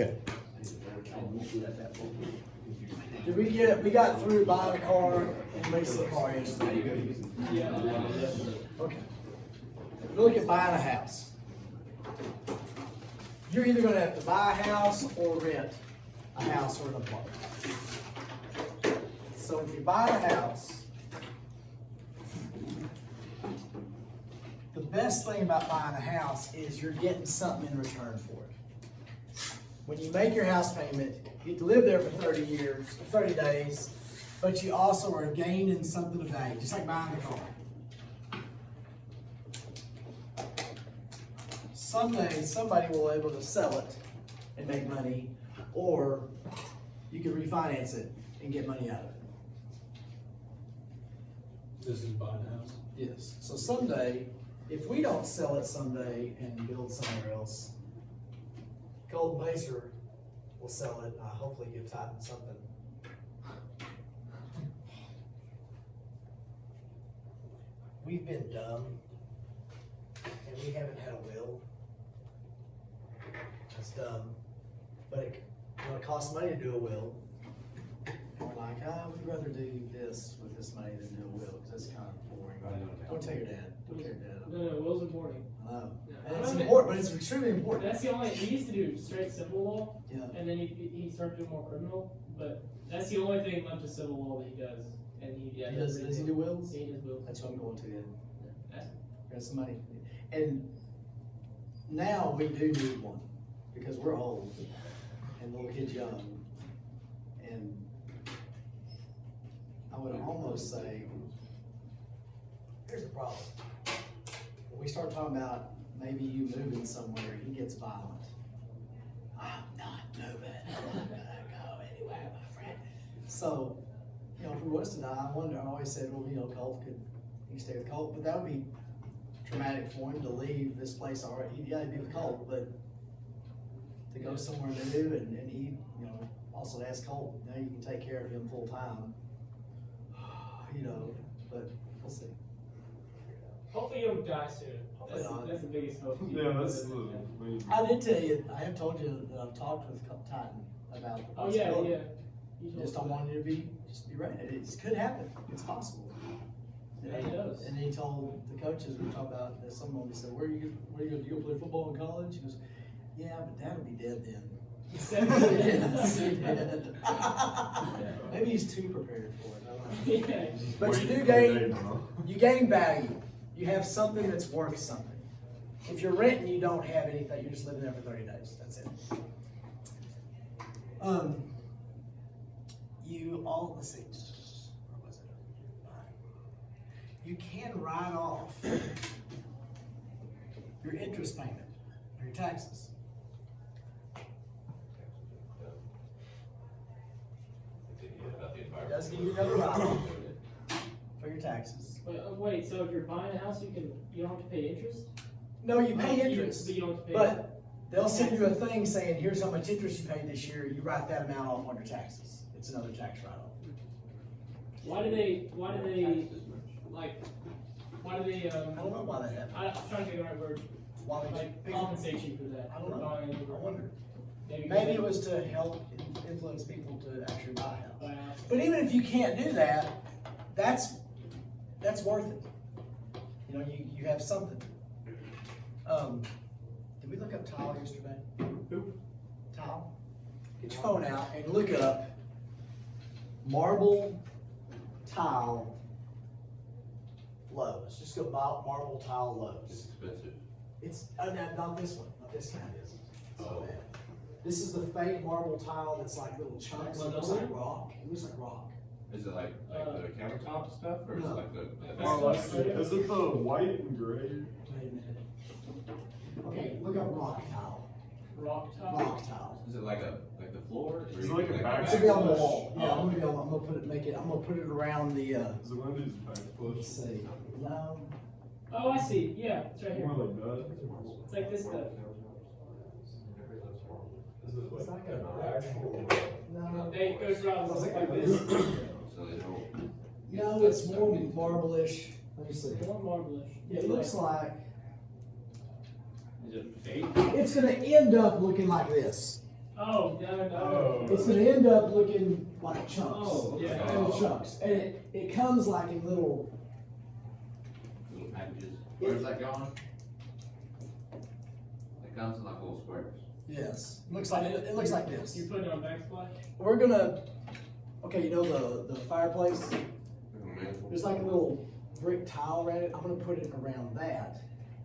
Okay. Did we got through buying a car and leasing a car yesterday? Okay. Look at buying a house. You're either gonna have to buy a house or rent a house or an apartment. So if you buy a house, the best thing about buying a house is you're getting something in return for it. When you make your house payment, you get to live there for 30 years, 30 days, but you also are gaining something of value, just like buying a car. Someday, somebody will be able to sell it and make money, or you can refinance it and get money out of it. This is buying a house? Yes. So someday, if we don't sell it someday and build somewhere else, Golden Baser will sell it, hopefully give Titan something. We've been dumb, and we haven't had a will. That's dumb, but it costs money to do a will. And we're like, we'd rather do this with this money than do a will, because that's kind of boring. Don't tell your dad. Don't tell your dad. No, wills are boring. And it's important, but it's extremely important. That's the only, he used to do straight civil law, Yeah. and then he started doing more criminal, but that's the only thing left to civil law that he does. And Does he do wills? He does wills. That's what I'm going to then. Yeah. Got some money. And now we do need one, because we're old, and the little kid's young. And I would almost say, here's the problem. When we start talking about maybe you moving somewhere, he gets violent. I'm not moving. I'm not gonna go anywhere, my friend. So, if he was to die, I always said, well, Colt he can stay with Colt, but that would be traumatic for him to leave this place already. He'd gotta be with Colt, but to go somewhere new and he, also ask Colt, now you can take care of him full time. But we'll see. Hopefully you don't die soon. Hopefully not. That's the biggest hope. Yeah, that's I did tell you, I have told you that I've talked with Titan about the Oh, yeah. possibility. You Just don't want you to be ready. It could happen. It's possible. Yeah, it does. And then he told the coaches, we talked about that someone said, where are you going to play football in college? He goes, yeah, but Dad will be dead then. Yes, he did. Maybe he's too prepared for it. I don't know. Yeah. But you do gain value. You have something that's worth something. If you're renting, you don't have anything. You're just living there for 30 days. That's it. Let's see. Where was it? You can write off your interest payment or your taxes. It does give you another write-off for your taxes. Wait, so if you're buying a house, you don't have to pay interest? No, you pay interest, But you don't have to pay. but they'll send you a thing saying, here's how much interest you paid this year. You write that amount off on your taxes. It's another tax write-off. Why do they, I don't know why that happened. I'm trying to think of the right word, Why they like compensate you for that? I don't know. I wonder. Maybe It was to help influence people to actually buy a house. buy a house. But even if you can't do that, that's worth it. You have something. Did we look up tile yesterday? Who? Tile? Get your phone out and look up marble tile Lowe's. Just go buy marble tile Lowe's. Expensive. It's not this one. Not this kind isn't. Oh. This is the fake marble tile that's like little chunks. It looks like rock. It looks like rock. Is it like the countertop stuff, or is No. it like the? Oh, is it the white and gray? Wait a minute. Okay, look up rock tile. Rock tile? Rock tile. Is it like the floor? Or Is it you like can, a back- It's gonna be on the wall. Yeah, Oh. I'm gonna put it around the. Is it one of these Let's backflips? see. No. Oh, I see, yeah, it's right here. More like that? It's like this stuff. Is it It's like like an actual. No. It goes around like this. So they don't. No, it's more marble-ish. Let me see. More marble-ish. It looks like Is it fake? it's gonna end up looking like this. Oh, yeah, Oh. It's gonna end up looking like chunks. Oh, yeah. Little chunks, and it comes like in little. Little packages. Where's that going? It comes in like little squares. Yes, it looks like this. You put it on backsplash? We're gonna, okay, you know the fireplace? Like a manifold. There's like a little brick tile around it. I'm gonna put it around that.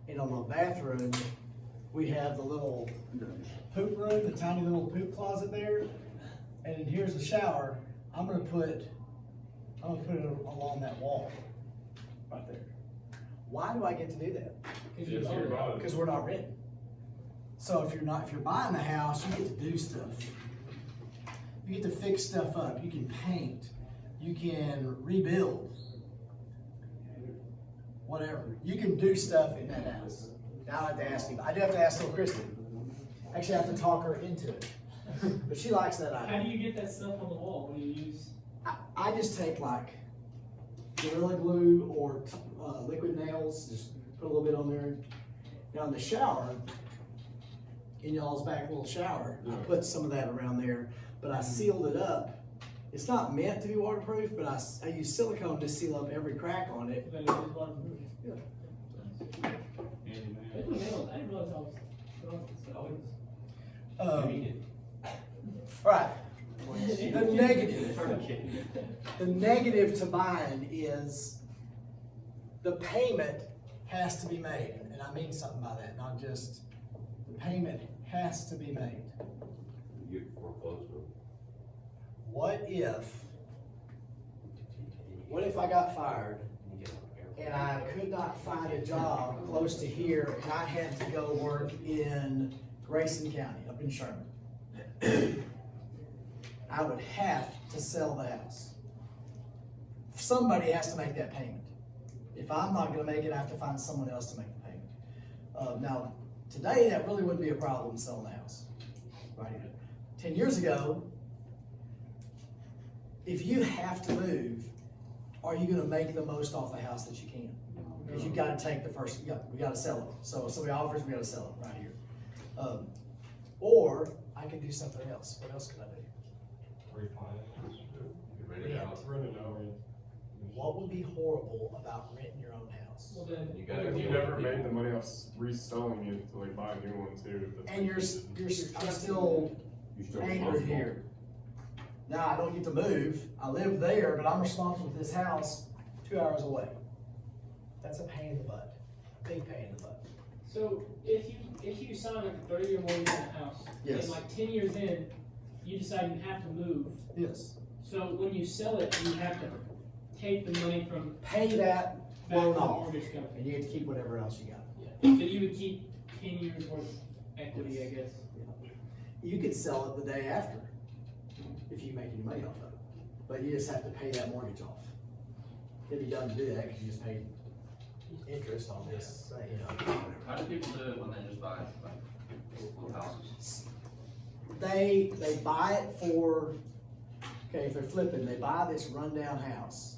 And on the bathroom, we have the little poop room, the tiny little poop closet there. And then here's the shower. I'm gonna put it along that wall, right there. Why do I get to do that? Because you Yes, own you're it. buying. Because we're not renting. So if you're buying the house, you get to do stuff. You get to fix stuff up. You can paint. You can rebuild. Whatever. You can do stuff in that house. Now I have to ask you. I do have to ask little Kristen. Actually, I have to talk her into it. But she likes that How idea. do you get that stuff on the wall? What do you use? I just take like Gorilla Glue or liquid nails, just put a little bit on there. Now in the shower, in y'all's back little shower, I put some of that around there, but I sealed it up. It's not meant to be waterproof, but I use silicone to seal up every crack on it. But it is waterproof. Yeah. They do nails. I didn't realize I was throwing this stuff. Right. The negative to buying is the payment has to be made, and I mean something by that, not just the payment has to be made. You get foreclosed on. What if I got fired and I could not find a job close to here and I had to go work in Grayson County, up in Sherman? I would have to sell the house. Somebody has to make that payment. If I'm not gonna make it, I have to find someone else to make the payment. Now, today, that really wouldn't be a problem selling the house, right here. 10 years ago, if you have to move, are you gonna make the most off the house that you can? Because you gotta take the first, we gotta sell it. So somebody offers, we gotta sell it right here. Or I could do something else. What else could I do? Refinance. You rent it Yeah. out. Rent it out. What would be horrible about renting your own house? Well, then. You gotta You deal never with made the people. money off reselling it to like buy a new one too. And I'm still You're still anchored responsible. here. Now, I don't get to move. I live there, but I'm responsible for this house 2 hours away. That's a pain in the butt. Big pain in the butt. So if you sign like a 30-year mortgage on a house, Yes. and like 10 years in, you decide you have to move. Yes. So when you sell it, you have to take the money from Pay that back to loan the off, mortgage and company. you get to keep whatever else you got. So you would keep 10 years worth of equity, I guess. You could sell it the day after, if you make any money off of it. But you just have to pay that mortgage off. It'd be done to do that, because you just paid interest on this, you know. How do people do it when they just buy like little houses? They buy it for, okay, if they're flipping, they buy this rundown house.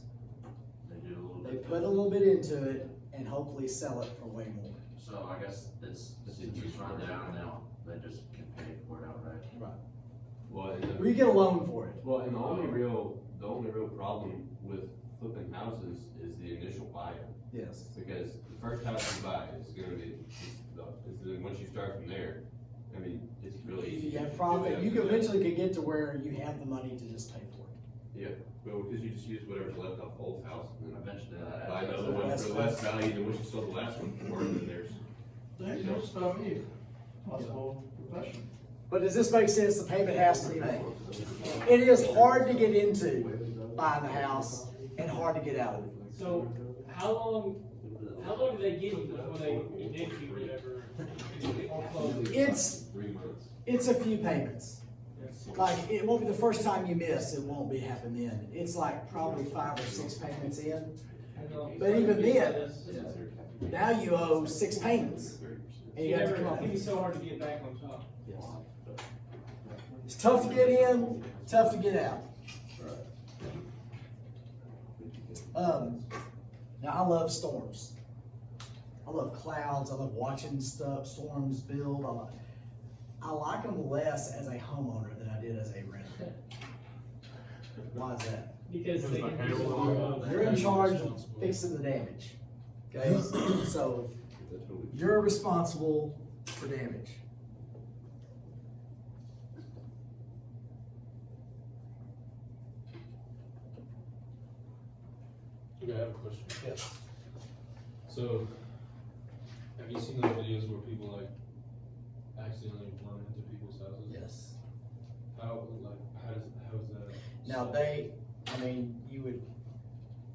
They do a little They bit. put a little bit into it and hopefully sell it for way more. So I guess it's just run down now. They just can pay for it outright. Right. Well, Or you get a loan for it. well, and the only real problem with flipping houses is the initial buyer. Yes. Because the first house you buy is gonna be, then once you start from there, I mean, it's really easy. You have profit, you eventually could get to where you have the money to just pay for it. Yeah, well, because you just use whatever's left off the old house, and then Eventually that buy adds up. another one for less value than what you sold the last one for, and then there's. That's about me, possible profession. But does this make sense? The payment has to be made. It is hard to get into buying the house and hard to get out of it. So how long do they give you before they evict you, whatever, or close? 3 months. It's a few payments. Like, it won't be the first time you miss, it won't be happening then. It's like probably 5 or 6 payments in. But even then, now you owe 6 payments. And you have to come up It'd be with. so hard to get back on top. It's tough to get in, tough to get out. Now I love storms. I love clouds. I love watching stuff, storms build. I like them less as a homeowner than I did as a renter. Why is that? Because they Because can the do payroll- some, You're in charge of fixing the damage, okay? So you're responsible for damage. Okay, I have a question. Yes. So, have you seen those videos where people like accidentally run into people's houses? Yes. How is that? Now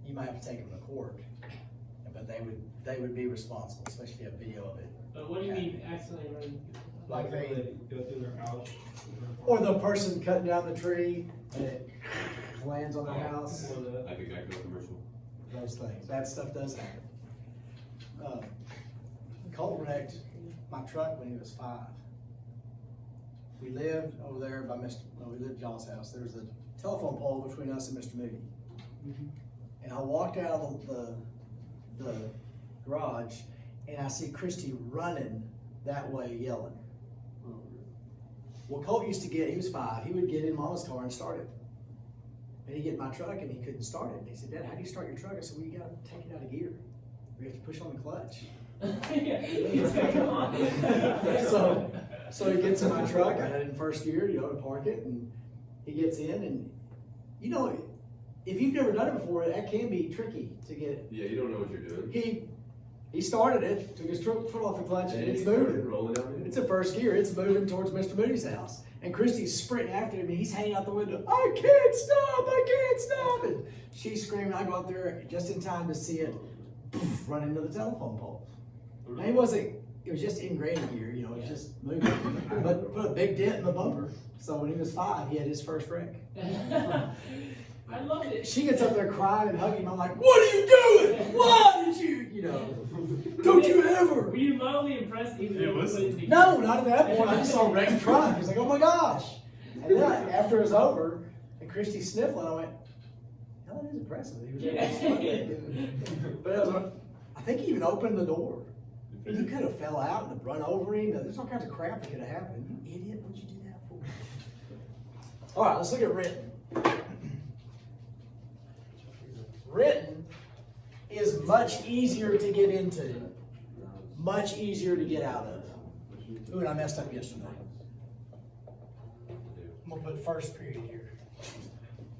you might have to take them to court, but they would be responsible, especially if you have video of it. but what do you mean accidentally run? Like they, Go through their house. or the person cutting down the tree and it lands on their house, Like a Geico commercial. those things, that stuff does happen. Colt wrecked my truck when he was 5. We lived over there by we lived at y'all's house. There was a telephone pole between us and Mr. Moody. And I walked out of the garage and I see Christy running that way yelling. Well, Colt used to he was 5, he would get in Mama's car and start it. And he'd get in my truck and he couldn't start it. And he said, Dad, how do you start your truck? I said, well, you gotta take it out of gear. You have to push on the clutch. So he gets in my truck, I had it in first gear, to park it, and he gets in and, if you've never done it before, that can be tricky to get. Yeah, you don't know what you're doing. He started it, took his foot off the clutch, and And it's you started moving. rolling down the It's in first gear, it's moving towards Mr. Moody's house. And Christy's sprinting after him, and he's hanging out the window, I can't stop! And she's screaming, I go up there just in time to see it run into the telephone pole. And it was just in grading gear, it was just moving, but put a big dent in the bumper. So when he was 5, he had his first wreck. I love it. She gets up there crying and hugging him. I'm like, what are you doing? Why did you, don't you ever? Were you mildly impressed even Yeah, though you listen. put it No, not at that point. I just saw a wrecked truck. He's like, oh my gosh. And then after it was over, and Christy sniffling, I went, hell, that is impressive. He was able to But I think he even opened the door. And you could have fell out and run over him. There's all kinds of crap that could have happened. You idiot, what'd you do that for? All right, let's look at Renton. Renton is much easier to get into, much easier to get out of. Ooh, and I messed up yesterday. I'm gonna put first period here,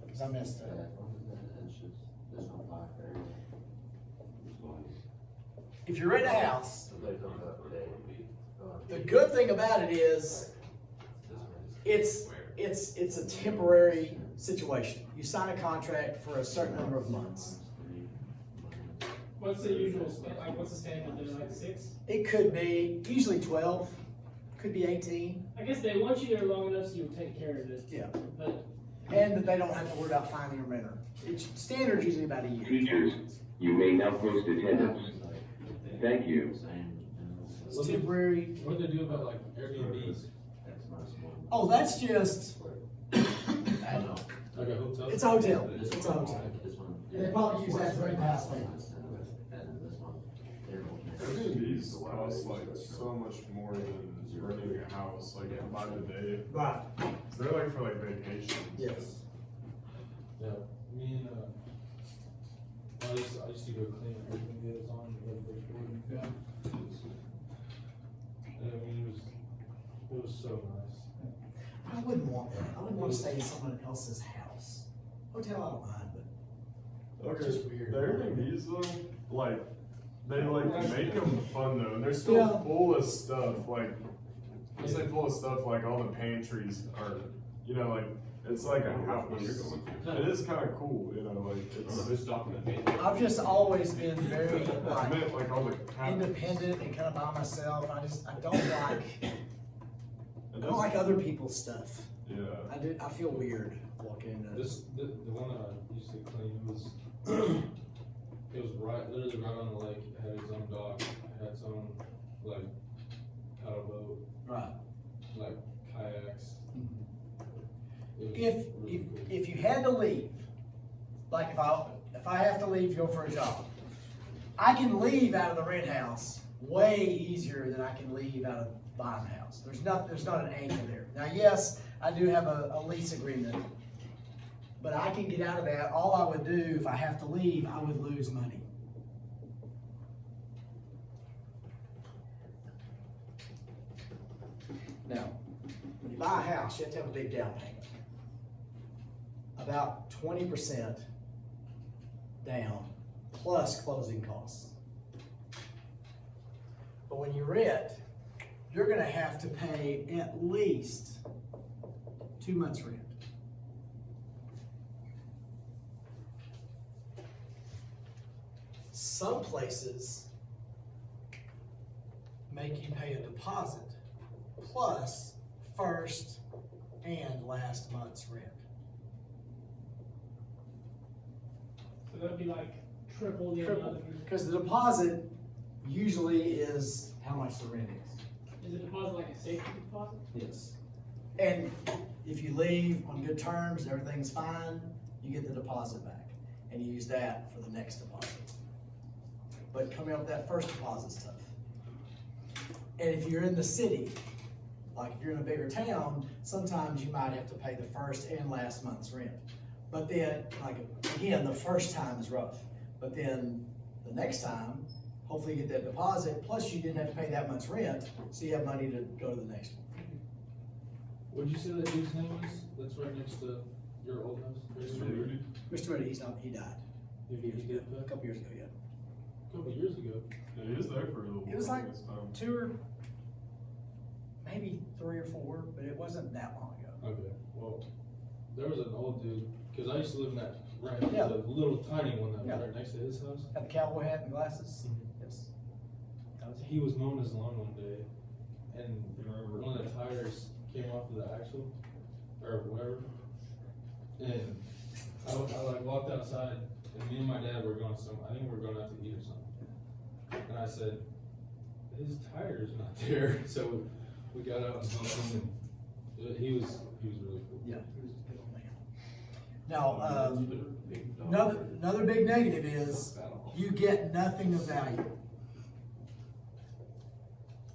because I messed up. If you're in a house, the good thing about it is, it's a temporary situation. You sign a contract for a certain number of months. What's the usual, what's the standard there, like 6? It could be, usually 12, could be 18. I guess they want you there long enough so you'll take care of it. Yeah. But And that they don't have to worry about finding a renter. Standard's usually about a year. Teachers, you may now post attendance. Thank you. It's temporary. What do they do about like Airbnbs? Oh, that's just, Like a hotel? it's a hotel. It's a hotel. They probably use that to rent the house. Airbnbs cost like so much more than renting a house, like by the day. Right. So they're like for like vacations. Yes. Yeah, me and, I used to go clean everything the other time, Yeah. and I mean, it was so nice. I wouldn't want that. I wouldn't want to stay in someone else's house. Hotel, I don't mind, but Okay, Just weird. the Airbnbs though, like, they like make them fun though, and they're still Yeah. full of stuff, like, I say full of stuff, like all the pantries are, like, it's like a house. When you're going to. It is kinda cool, like, it's, Who's stopping at me? I've just always been very I meant like all the cabinets. independent and kind of by myself. I don't like other people's stuff. Yeah. I feel weird walking into The one I used to clean was, it was literally right on the lake, it had its own dock, it had its own, like, paddle boat, right. like kayaks. It was If really cool. if you had to leave, like if I have to leave to go for a job, I can leave out of the rent house way easier than I can leave out of buying the house. There's not an anchor there. Now, yes, I do have a lease agreement, but I can get out of that. All I would do if I have to leave, I would lose money. Now, when you buy a house, you have to have a big down payment. About 20% down, plus closing costs. But when you rent, you're gonna have to pay at least 2 months' rent. Some places make you pay a deposit plus first and last month's rent. So that'd be like triple the Triple, amount. because the deposit usually is how much the rent is. Is a deposit like a safety deposit? Yes. And if you leave on good terms, everything's fine, you get the deposit back, and you use that for the next deposit. But coming up with that first deposit's tough. And if you're in the city, like if you're in a bigger town, sometimes you might have to pay the first and last month's rent. But then, like, again, the first time is rough, but then the next time, hopefully you get that deposit, plus you didn't have to pay that much rent, so you have money to go to the next one. What'd you say that dude's name was? That's right next to your old house? Mr. Moody, he died. He did A that? couple years ago, yeah. A couple years ago. Yeah, he was there for a little while. It was like this time. 2 or maybe 3 or 4, but it wasn't that long ago. Okay, well, there was an old dude, cause I used to live in that, Yeah. the little tiny one that was Yeah. right next to his house. Had the cowboy hat and glasses. Mhm. Yes. He was mowing his lawn one day, and one of the tires came off of the axle, or whatever. And I like walked outside, and me and my dad were going somewhere, I think we were going out to eat or something. And I said, his tire's not there, so we got out and helped him, and he was really cool. Yeah, he was a good old man. Now, another big negative is you get nothing of value.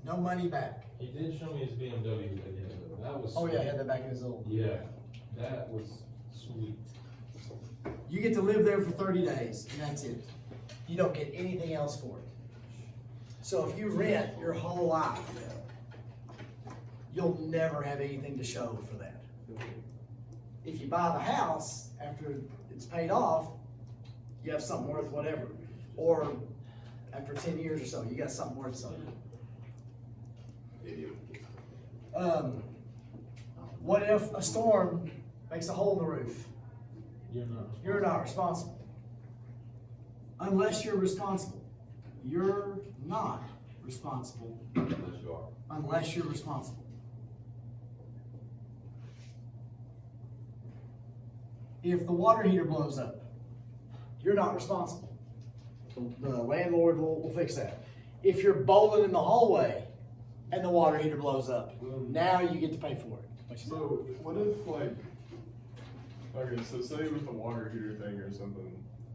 No money back. He did show me his BMW that he had, that was. Oh yeah, he sweet. had that back in his old. Yeah, that was sweet. You get to live there for 30 days, and that's it. You don't get anything else for it. So if you rent your whole life, you'll never have anything to show for that. If you buy the house after it's paid off, you have something worth whatever. Or after 10 years or so, you got something worth something. What if a storm makes a hole in the roof? You're not responsible. Unless you're responsible. You're not responsible Unless you are. unless you're responsible. If the water heater blows up, you're not responsible. The landlord will fix that. If you're bowling in the hallway and the water heater blows up, now you get to pay for it. So what if like, okay, so say with the water heater thing or something,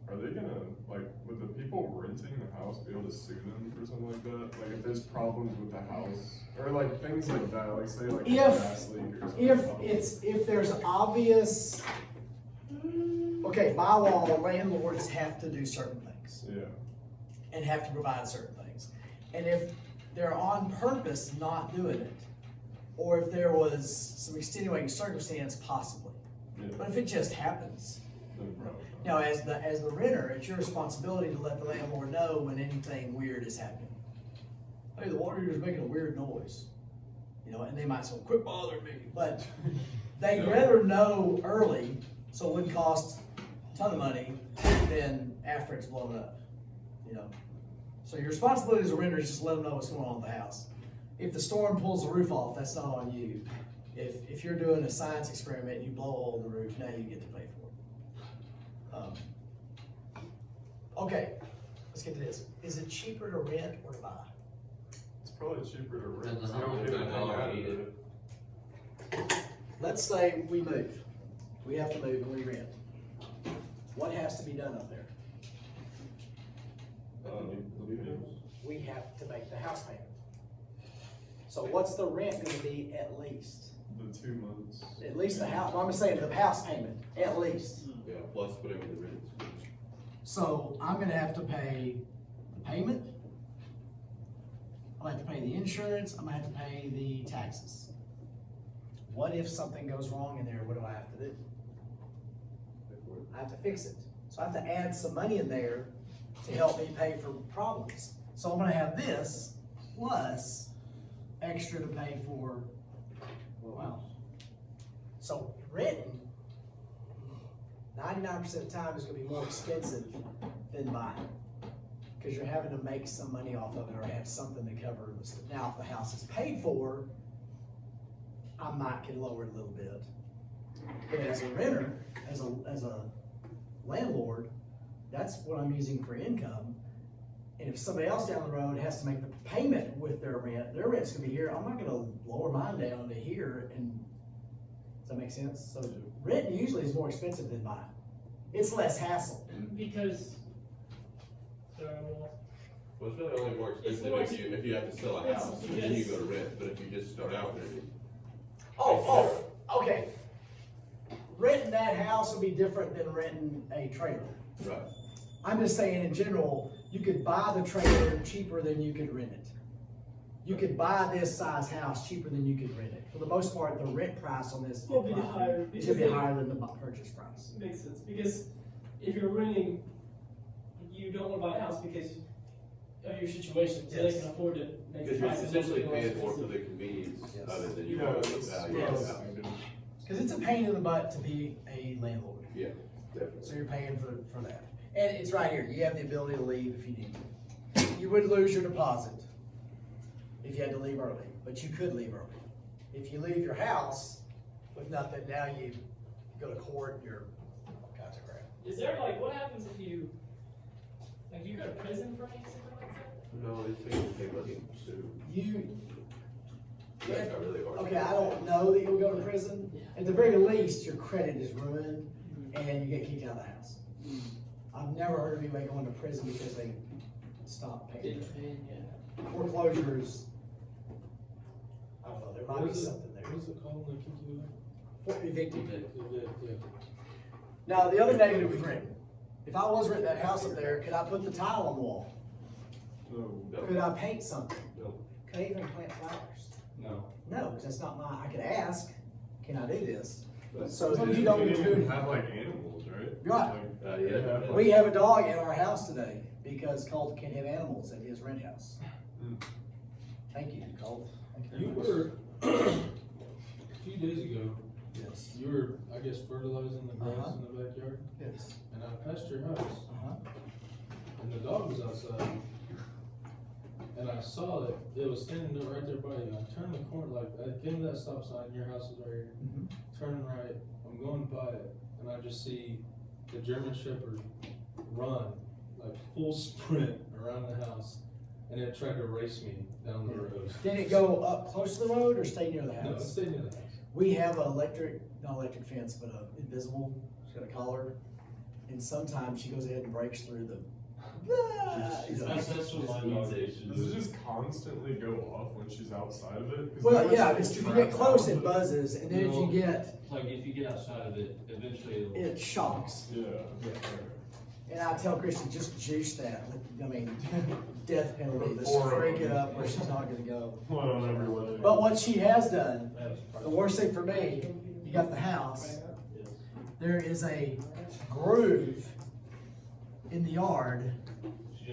are they gonna, like, would the people renting the house be able to sue them for something like that? Like if there's problems with the house, or like things like that, like say like a gas leak or something? If there's obvious, okay, by law, landlords have to do certain things Yeah, and have to provide certain things. And if they're on purpose not doing it, or if there was some extenuating circumstance, possibly. yeah. But if it just happens, Then probably not. now as the renter, it's your responsibility to let the landlord know when anything weird is happening. Hey, the water heater's making a weird noise. You know, and they might say, quit bothering me, but they'd rather know early, so it wouldn't cost a ton of money than after it's blown up, you know? So your responsibility as a renter is just let them know what's going on with the house. If the storm pulls the roof off, that's not on you. If you're doing a science experiment and you blow a hole in the roof, now you get to pay for it. Okay, let's get to this. Is it cheaper to rent or to buy? It's probably cheaper to rent. Depends on You don't how get much anything I out of need it. it. Let's say we move. We have to move and we rent. What has to be done up there? Yeah. We have to make the house payment. So what's the rent gonna be at least? The 2 months. At least the house, well, I'm saying the house payment, at least. Yeah, plus whatever the rent is. So I'm gonna have to pay the payment. I'm gonna have to pay the insurance, I'm gonna have to pay the taxes. What if something goes wrong in there, what do I have to do? I have to fix it. So I have to add some money in there to help me pay for problems. So I'm gonna have this plus extra to pay for, wow. So renting, 99% of the time is gonna be more expensive than buying. Cause you're having to make some money off of it or have something to cover this. Now, if the house is paid for, I might can lower it a little bit. But as a renter, as a landlord, that's what I'm using for income. And if somebody else down the road has to make the payment with their rent's gonna be here, I'm not gonna lower mine down to here and, does that make sense? So renting usually is more expensive than buying. It's less hassle. Because, sorry, I'm lost. Well, it's really only more It's expensive more if you have to sell a it's- house, and then you go to rent, but if you just start out renting. Okay. Renting that house would be different than renting a trailer. Right. I'm just saying in general, you could buy the trailer cheaper than you could rent it. You could buy this size house cheaper than you could rent it. For the most part, the rent price on this Will be higher is gonna be because- higher than the purchase price. Makes sense, because if you're renting, you don't wanna buy a house because of your situation, so they Yes. can afford to make the Because you're price. essentially paying more for the convenience Yes. of it than you Yeah, are the it's- value yes. of the house. Cause it's a pain in the butt to be a landlord. Yeah, definitely. So you're paying for that. And it's right here, you have the ability to leave if you need to. You would lose your deposit if you had to leave early, but you could leave early. If you leave your house with nothing, now you go to court and you're all kinds of crap. Is there like, what happens if you, like, you go to prison for anything like that? No, it's basically money to sue. You, That's not really hard. okay, I don't know that you'll go to prison. At the very least, your credit is ruined and you get kicked out of the house. I've never heard of anybody going to prison because they stopped paying. Foreclosures, I don't know, there might be What is it- something there. What is it called when they kick you For evicting. out? Yeah. Now, the other negative with renting, if I was renting that house up there, could I put the tile on the wall? No. Could I paint something? No. Could I even plant flowers? No. No, because that's not my, I could ask, can I do this? But- So They you don't even include, have like animals, right? Right. Like, Yeah. they have, like- we have a dog in our house today because Colt can't have animals at his rent house. Hmm. Thank you, Colt. Thank You very much. were, a few days ago, Yes. you were, I guess, fertilizing the grass Uh-huh. in the backyard, Yes. and I passed your house, Uh-huh. and the dog was outside. And I saw it, it was standing there right there by you. I turned the corner, like, I came to that stop sign, your house is right here. Mhm. Turning right, I'm going by it, and I just see the German Shepherd run, like full sprint around the house, and it tried to race me down the road. Did it go up close to the road or stay near the No, it house? stayed near the house. We have an not electric fence, but a invisible, she's got a collar. And sometimes she goes ahead and breaks through the. Does it just constantly go off when she's outside of it? 'Cause Well, then yeah, she's if you get trapped close, out it of buzzes, and then if you get, Like if you get outside of it, eventually it'll. it shocks. Yeah. And I tell Christy, just juice that, I mean, death penalty, let's Horrible. crank it up where she's not gonna go. One on every leg. But what she has done, the worst thing for me, you got the house, there is a groove in the yard,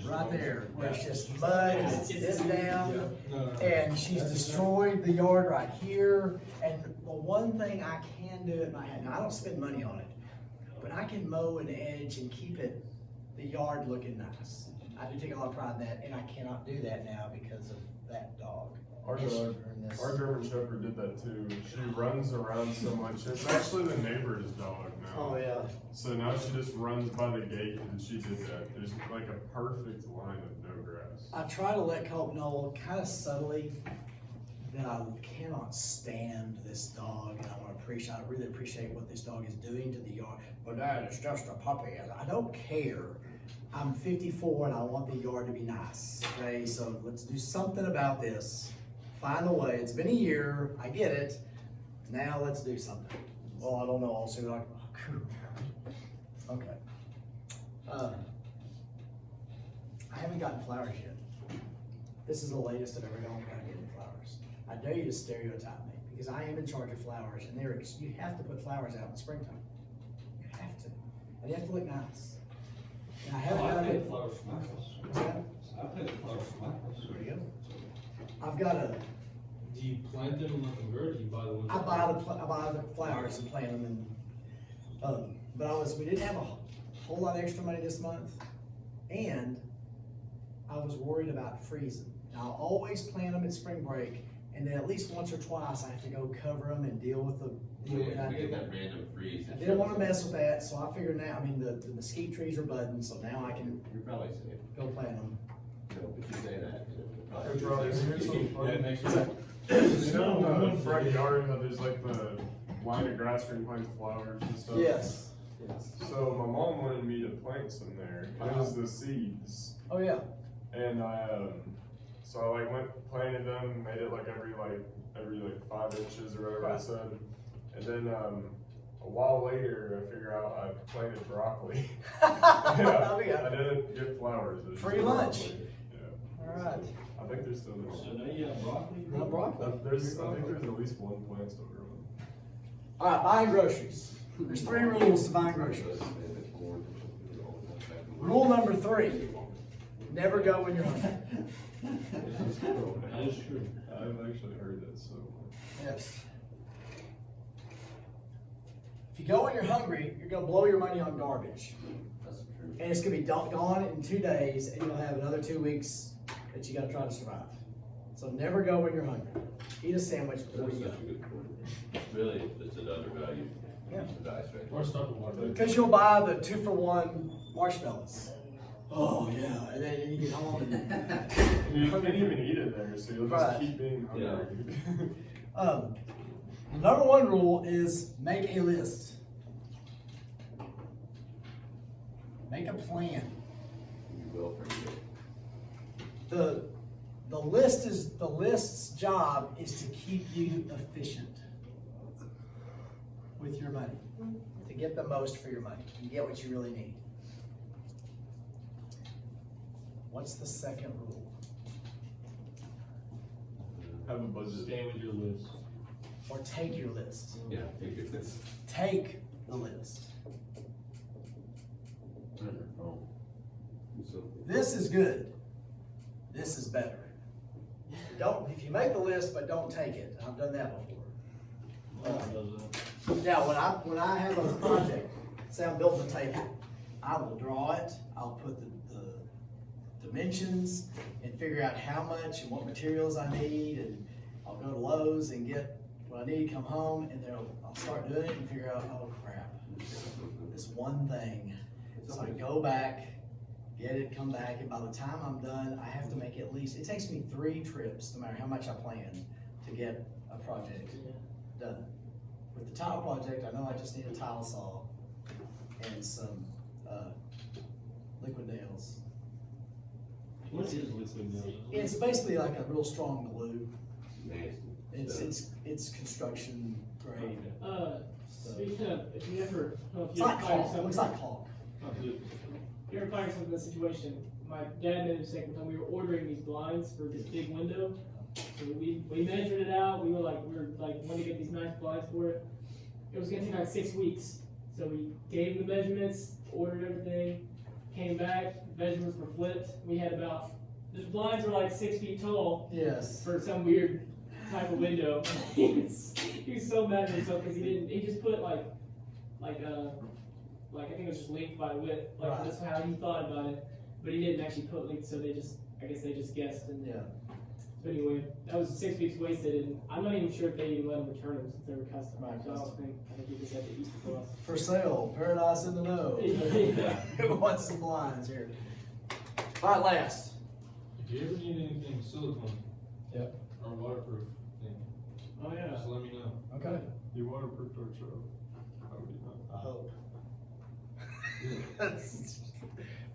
right there, where it's just mud, and it's this down. No. And she's destroyed the yard right here, and the one thing I can do at my hand, now I don't spend money on it, but I can mow an edge and keep the yard looking nice. I do take a lot of pride in that, and I cannot do that now because of that dog. Our And she- dog, and this- our German Shepherd did that too. She runs around so much. It's actually the neighbor's dog now. Oh, yeah. So now she just runs by the gate and she did that. There's like a perfect line of no grass. I try to let Colt know kind of subtly that I cannot stand this dog, and I really appreciate what this dog is doing to the yard. But Dad, it's just a puppy. I don't care. I'm 54 and I want the yard to be nice. Okay, so let's do something about this. find a way. It's been a year, I get it. Now let's do something. Well, I don't know, I'll see what okay. I haven't gotten flowers yet. This is the latest I've ever gone without getting flowers. I dare you to stereotype me, because I am in charge of flowers, and you have to put flowers out in the springtime. You have to. And you have to look nice. And I haven't done it. flowers for my house. What's that? I painted flowers for my house. There you go. I've got a, Do you plant them and let them grow, or do you buy the ones? I buy the flowers and plant them and, but we didn't have a whole lot of extra money this month, and I was worried about freezing. Now, I'll always plant them at spring break, and then at least once or twice I have to go cover them and deal with We get that random freeze. I didn't wanna mess with that, so I figured now, the mesquite trees are budding, so now I can You're probably safe. go plant them. No, but you say that. Hey, Charlie, here's something Yeah, funny. it makes sense. You know in the front yard how there's like the line of grass where you plant flowers and stuff? Yes. So my mom wanted me to plant some there. It was the seeds. Oh, yeah. And so I like went, planted them, made it like every 5 inches or whatever I Right. said. And then a while later, I figure out I planted broccoli. Oh, yeah. I didn't get flowers. it was Free just lunch. broccoli. Yeah. All right. I think there's still So now you have broccoli? Not broccoli. I think there's at least one plant still growing. All right, buying groceries. There's 3 rules to buying groceries. Rule number 3, never go when you're hungry. That is true. I've actually heard that so. Yes. If you go when you're hungry, you're gonna blow your money on garbage. That's true. And it's gonna be gone in 2 days, and you'll have another 2 weeks that you gotta try to survive. So never go when you're hungry. Eat a sandwich before That's you such go. a good point. Really, it's an undervalued Yeah. device right Or start with water. Because you'll buy the 2-for-1 marshmallows. Oh, yeah, and then you get home and. You can't even eat it there, so you'll just Right. keep being hungry. The number 1 rule is make a list. Make a plan. You will forget. The list's job is to keep you efficient with your money, to get the most for your money, and get what you really need. What's the second rule? Have a budget. Stay with your list. Or take your list. Yeah, take it this. Take the list. So, This is good. This is better. If you make the list but don't take it, I've done that before. Now, when I have a project, say I'm building a table, I will draw it, I'll put the dimensions and figure out how much and what materials I need, and I'll go to Lowe's and get what I need, come home, and then I'll start doing it and figure out, oh crap, this one thing. So I go back, get it, come back, and by the time I'm done, I have to make at least, it takes me 3 trips, no matter how much I plan, to get a project done. With the tile project, I know I just need a tile saw and some liquid nails. What is liquid nails? It's basically like a real strong glue. nasty. It's construction grade. Speaking of, if you ever, I don't know if It's you like ever find caulk, it something. looks like caulk. If you ever find yourself in this situation, my dad made a mistake one time. We were ordering these blinds for this big window. So we measured it out. We were like wanting to get these nice blinds for it. It was gonna take like 6 weeks. So we gave him the measurements, ordered everything, came back, measurements were flipped. We had the blinds were like 6 feet tall Yes. for some weird type of window. he was so mad at himself because he just put like I think it was just length by width, Right. that's how he thought about it, but he didn't actually put length, so I guess they just guessed. And Yeah. so anyway, that was 6 weeks wasted, and I'm not even sure if they even let him return them since they were custom. Right, So I think he just had to eat the cost. For sale, paradise in the know. Yeah. Who wants some blinds here? All right, last. If you ever need anything silicone. Yep. Or waterproof, then Oh yeah. just let me know. Okay. You waterproofed our show. How would you know? I hope.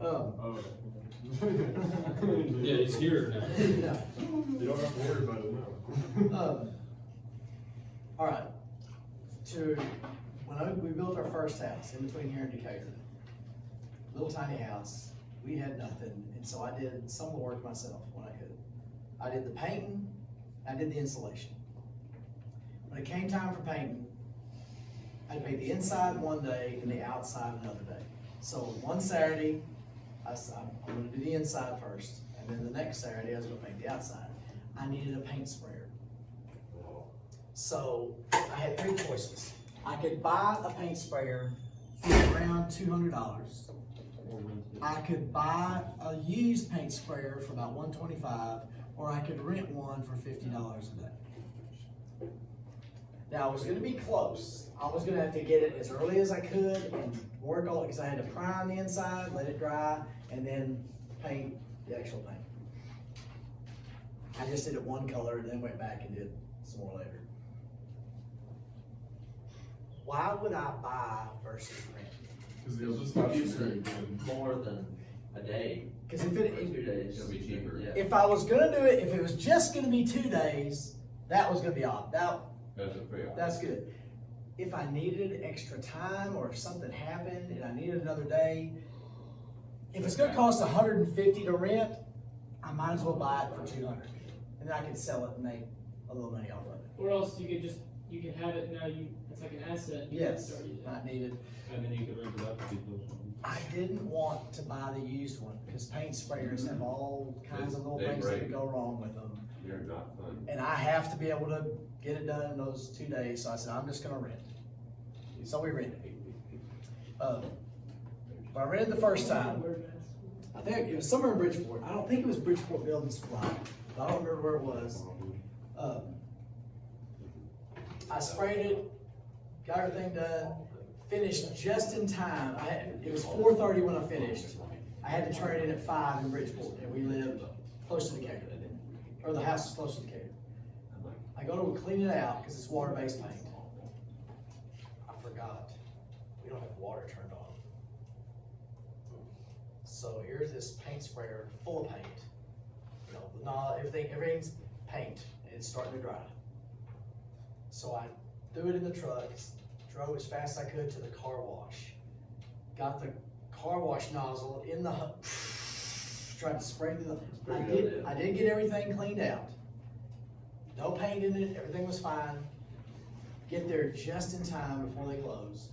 Oh. Yeah, he's here now. Yeah. You don't have to worry about it now. All right, we built our first house in between here and Decatur, little tiny house, we had nothing, and so I did some of the work myself when I could. I did the painting, I did the insulation. When it came time for painting, I'd paint the inside one day and the outside another day. So one Saturday, I'm gonna do the inside first, and then the next Saturday I was gonna paint the outside. I needed a paint sprayer. So I had three choices. I could buy a paint sprayer for around $200. I could buy a used paint sprayer for about $125, or I could rent one for $50 a day. Now, I was gonna be close. I was gonna have to get it as early as I could and work on it, because I had to prime the inside, let it dry, and then paint the actual paint. I just did it one color and then went back and did some more later. Why would I buy versus rent? Cause they'll just have to do it again. More than a day, Because if or it, 2 days. It'll be cheaper. Yeah. if I was gonna do it, if it was just gonna be 2 days, that was gonna be odd. That's a pretty. That's good. If I needed extra time, or if something happened and I needed another day, if it's gonna cost $150 to rent, I might as well buy it for $200, and then I can sell it and make a little money off of it. Or else you can have it now, it's like an asset. You can Yes, start using it. not needed. And then you can rent it out to people. I didn't want to buy the used one, because paint sprayers have all kinds of little They things that break. could go wrong with them. They're not fun. And I have to be able to get it done in those 2 days, so I said, I'm just gonna rent. So we rented. But I rented the first time. I think it was somewhere in Bridgeport. I don't think it was Bridgeport Building Supply, but I don't remember where it was. I sprayed it, got everything done, finished just in time. It was 4:30 when I finished. I had to turn it in at 5 in Bridgeport, and we lived close to Decatur, or the house is close to Decatur. I go to clean it out because it's water-based paint. I forgot, we don't have water turned on. So here's this paint sprayer full of paint. You know, everything's paint, and it's starting to dry. So I threw it in the truck, drove as fast as I could to the car wash. Got the car wash nozzle in the, tried to spray through the, I did get everything cleaned out. No paint in it, everything was fine. Get there just in time before they close.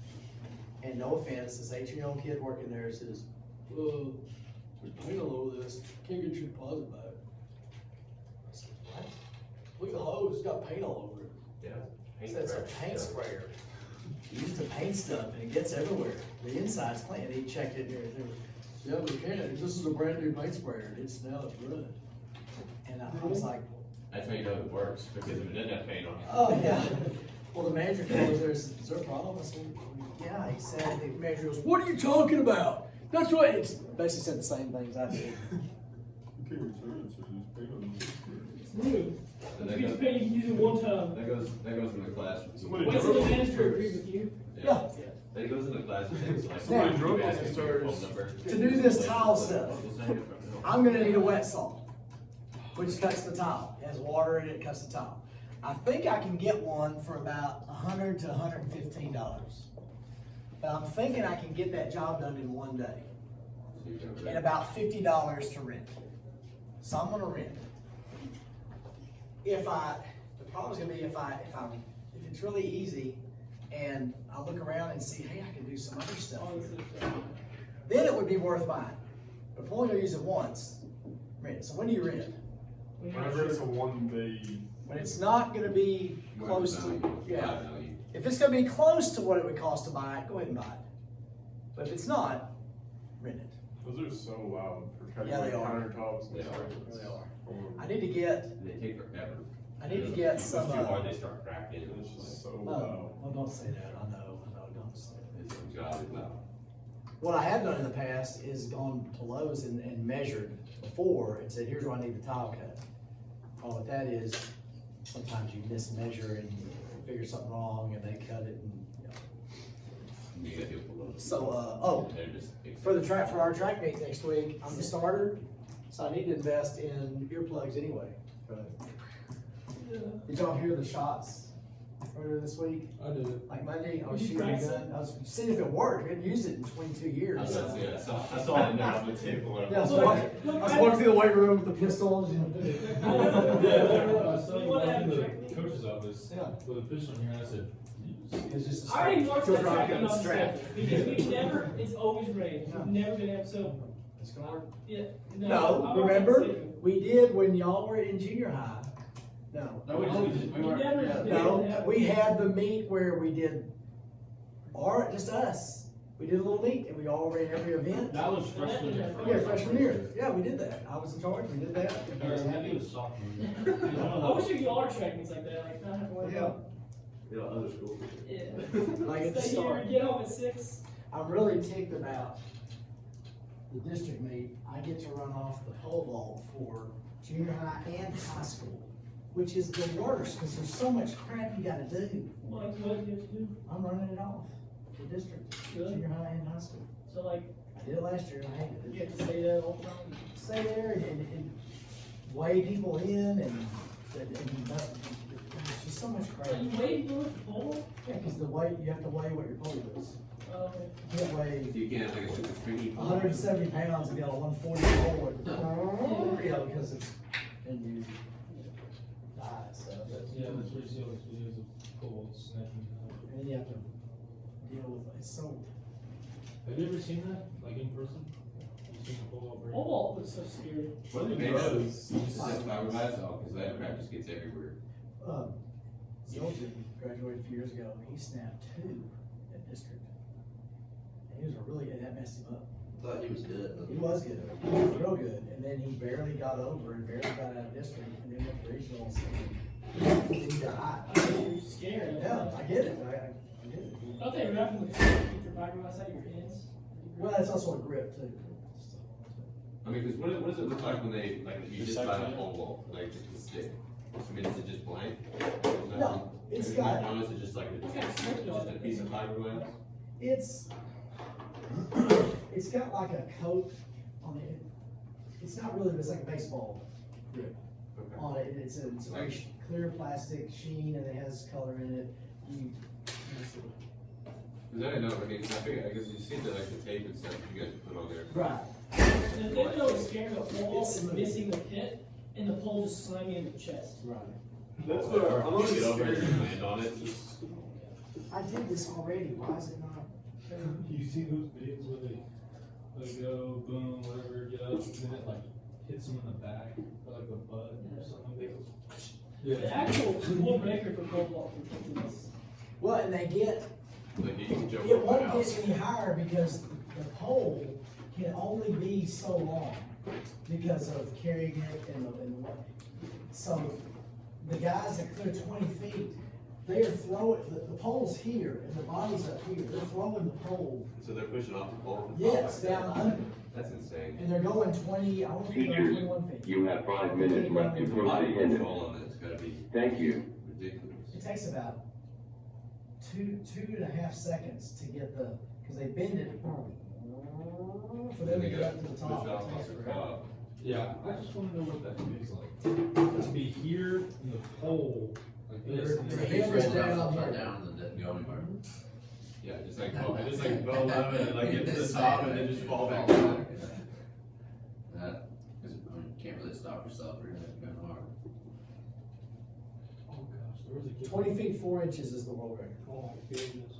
And no offense, this 18-year-old kid working there says, there's paint all over this, can't get your deposit back. I said, what? Look at the hose, it's got paint all over it. Yeah. He said it's a paint sprayer. You use to paint stuff and it gets everywhere. The inside's clean. And he checked it and everything. Yeah, we can. This is a brand new paint sprayer. It's ruined. And I was like, That's how you know it works, because if it doesn't have paint on it. oh yeah. Well, the manager called us. Is there a problem? I said, yeah. He said, the manager goes, what are you talking about? That's right. It's basically said the same things I did. You can return it, so just paint on it. It's new. And You that can goes, pay, you can use it one time. that goes in the class. Somebody Wait till the manager drove agrees with you. Yeah. That goes in the class. Like, Somebody you drove ask us them your stars phone number. To do this tile stuff, We'll send you from I'm gonna need a wet saw, which cuts the tile. It has water in it, it cuts the tile. I think I can get one for about $100 to $115. But I'm thinking I can get that job done in one day. And about $50 to rent. So I'm gonna rent. The problem's gonna be if it's really easy and I look around and see, hey, I can do some other stuff All this here, stuff. then it would be worth buying. But if I'm only gonna use it once, rent. So when do you rent? Whenever it's a 1 day, When it's not gonna be close to, yeah. value. If it's gonna be close to what it would cost to buy it, go ahead and buy it. But if it's not, rent it. those are so loud for cutting Yeah, they like are. countertops and They stuff. are. They are. Horrible. I need to get, They take forever. some, It's too hard, they start cracking. It's just so oh, loud. well, don't say that, I know, don't say that. It's a job, it's loud. What I have done in the past is gone to Lowe's and measured before and said, here's where I need the tile cut. Well, what that is, sometimes you mismeasure and you figure something wrong and they cut it and, you know. You gotta do it below. So, oh, They're just. for the track, for our track meet next week, I'm the starter, so I need to invest in earplugs anyway. Did y'all hear the shots earlier this week? I did. Like Monday, I was Did you shooting a practice gun, I was seeing if it worked, we hadn't used it in 22 years. I so. saw it now on the table. Yeah, I was walking through the weight room with the pistols, and. Yeah, I was You telling wanna back have in a the track meet? coach's office, Yeah. with a pistol in your hand, I said, It's just. I already marked Feel that like track I'm on the strapped. schedule, because we've never, it's always rained, Yeah. we've never been able, so, It's gonna work. yeah. No, I'm on remember, schedule. we did when y'all were in junior high. No. No, we weren't. never- Yeah. No, we had the meet where we did, just us. We did a little meet and we all ran every event. That was freshman year. Yeah, freshman year. Yeah, we did that. I was in charge. We did that. Or maybe it was sophomore year. I wish we could do all our track meets like that, like, not have to worry Yeah. about. Yeah, other schools. Yeah. Like at the Stay here, start. get home at 6. I'm really ticked about the district meet. I get to run off the pole vault for junior high and high school, which is the worst because there's so much crap you gotta do. Like, what do you have to do? I'm running it off for district, Good. junior high and high school. So like, I did it last year and I hated it. you have to stay there all the time. Stay there and weigh people in and there's just so much crap. So you wait to do it before? Yeah, cause the weight, you have to weigh what your pole is. Okay. You can't weigh You can't, like, it's a stringy. 170 pounds and get a 140 pole, and, you know, because it's, and you die, so. yeah, that's what you see all those videos of pole snapping. And then you have to deal with, it's so, Have you ever seen that, like in person? You seen the pole break? Oh, looks so scary. What It they does. You just said fiberglass, oh, cause that crap just gets everywhere. Zoltan graduated a few years ago, and he snapped 2 at district. And he was a really, and that messed him up. Thought he was good. He was good, he was real good, and then he barely got over and barely got out of district, and then went to regionals, and he died. You're scared. Yeah, I get it, I get it. Don't they wrap them with keep your fiberglass out of your hands? Well, that's also a grip too. I mean, cause what does it look like when they, like, you just buy a pole vault, like, just a stick? I mean, is it just blank? No, it's Is it got- Or is it just like, just a piece of fiberglass? It's got like a coat on it. It's not really, it's like a baseball grip Okay. on it. It's a very clear plastic sheen and it has color in it. You Cause I didn't know, I mean, 'cause I figured, I guess you see the, like, the tape and stuff you guys put on there. right. And the thing that was scary about pole It's is smooth. missing the pit and the pole just slamming in the chest. Right. That's what I'm You always get over it scared. and land on it, just. I did this already. Why is it not? You see those videos where they go boom, whatever, get up, and then it like hits them in the back, or like the butt or something, they go. The actual world record for pole vault for kids is Well, and they get, Like, you can jump it off the won't house. get any higher because the pole can only be so long because of carrying it and what. So the guys that clear 20 feet, they are throwing, the pole's here and the body's up here. They're throwing the pole, So they're pushing off the pole? yes, down under. That's insane. And they're going 20, I want to go Teachers, 21 feet. you have 5 minutes left to post Body attendance. control on that's gotta be Thank you. ridiculous. It takes about two and a half seconds to get the, because they bend it for them to get up to the Push top. off It takes the forever. top. Yeah, I just wanna know what that feels like. To be here in the pole, like this. and They're then- big. Fingers Roll down upside here. down and then go anywhere. Yeah, just like, just like bow level and like get to the top and then just fall back down. That, cause I mean, you can't really stop yourself or anything, kind of hard. Oh gosh, there was a kid. 20 feet 4 inches is the world record. Oh my goodness.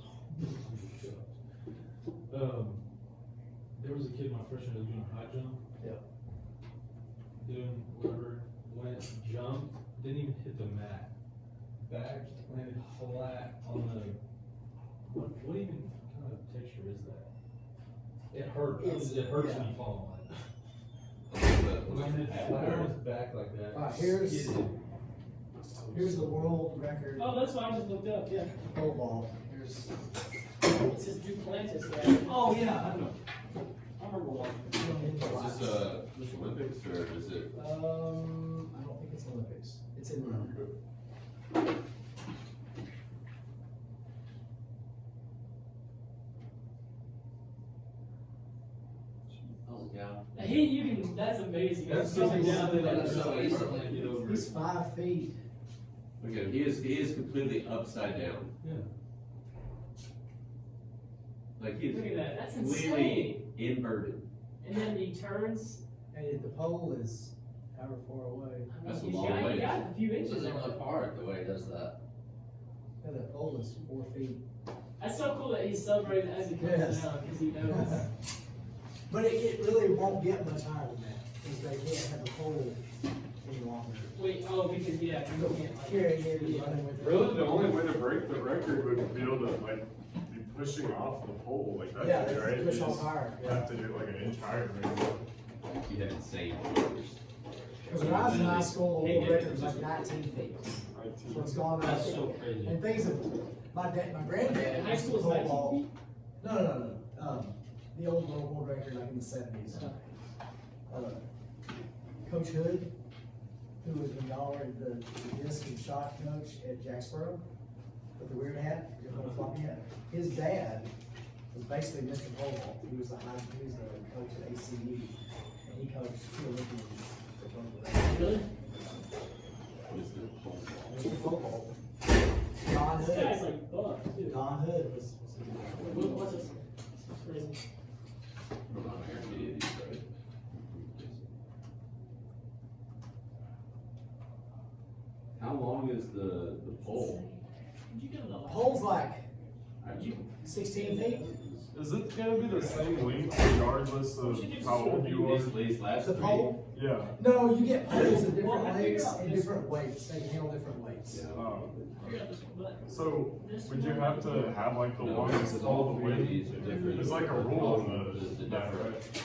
There was a kid my freshman year doing high jump. Yeah. Doing whatever, went, jumped, didn't even hit the mat. Back landed flat on the, what even kind of texture is that? It hurt, it hurts when you fall on it. Landed flat on his back like that. Alright, here's skidded. the world record Oh, that's what I just looked up, yeah. pole vault. Here's, It says Duplantis there. Oh, yeah, I know. I remember one. Is this, Olympics or is it? I don't think it's Olympics. It's in, Yeah. You can, that's amazing. That's Something something down that's there. so easy to get over. He's 5 feet. Look at him, he is completely upside down. Yeah. Like he's Look at that, that's completely insane. inverted. And then he turns. And the pole is however far away. That's a He's long got- way. He got a few It inches doesn't on look it. hard the way he does that. Yeah, the pole is 4 feet. That's so cool that he's celebrating as he comes Yes. down, because he knows. But it really won't get much higher than that, because they can't have the pole any longer. Wait, oh, because, yeah, you can't like. Here, you're running with it. Really, the only way to break the record would be able to like be pushing off the pole like that. Yeah, right? they push You off just higher, yeah. Have to do it like an inch higher, maybe. He had insane shoulders. Because when I was in high school, the Hey, world yeah, record was like 19 feet. So it's gone up. That's so crazy. And things have, my granddad High used to school is pole 19 vault. feet? No. The old world record like in the 70s. Coach Hood, who was when y'all were the disc and shot coach at Jacksboro, with the weird hat, the little floppy hat. His dad was basically Mr. Pole vault. He was the coach at ACU, and he coached 2 Olympians. for both of them. Really? Mr. Pole vault. Don This guy's Hood. like buff, too. Don Hood was. What's this? It's crazy. How long is the pole? Did you get him the last? Pole's like 16 feet. Is it gonna be the same length regardless of how old you are? These last The three. pole? Yeah. No, you get poles of different Well, I figured lengths out and this- different weights. They can handle different weights. Yeah. I got this one, but So would you have to have like the No, longest because pole all to three of win? these are different. There's like a rule in The that, different right?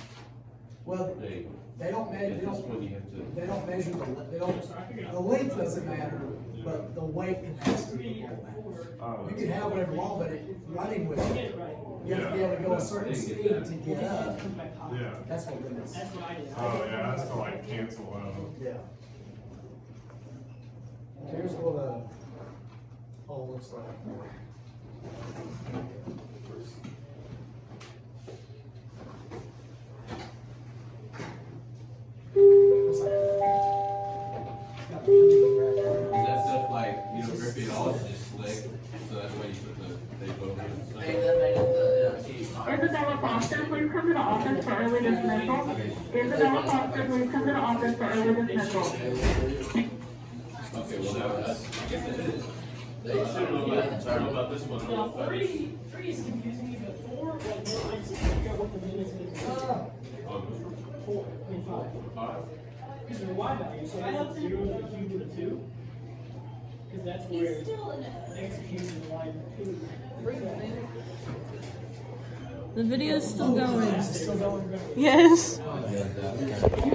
Well, thing. they don't measure, If this one you have to. they don't measure they so don't, I figured out. the length doesn't matter, but the weight capacity of the pole matters. You can have whatever long, but running with Get it, it right. you have to be able to go a certain speed to get up. Come back high. Yeah. That's what limits. That's what I did. Oh, yeah, that's to like cancel out. Yeah. Here's what a pole looks like. Looks like got a pretty good rack. Is that stuff like, you know, grip it all, it's just slick, so that's why you put the tape over it and stuff? Hey, that made it the, Isabella Foster, please come to the office for early dismissal. Isabella Foster, please come to the office for early dismissal. Okay, well now that's, they should know about, I don't know about this one. Now, three is confusing me, but 4, like, I just can't figure out what the minutes is. Oh, 4, I mean 5. Because they're Y values, so I have 0 to the cube to the 2. Because that's where execution is Y 2. The video is still going. Is it still going? Yes. You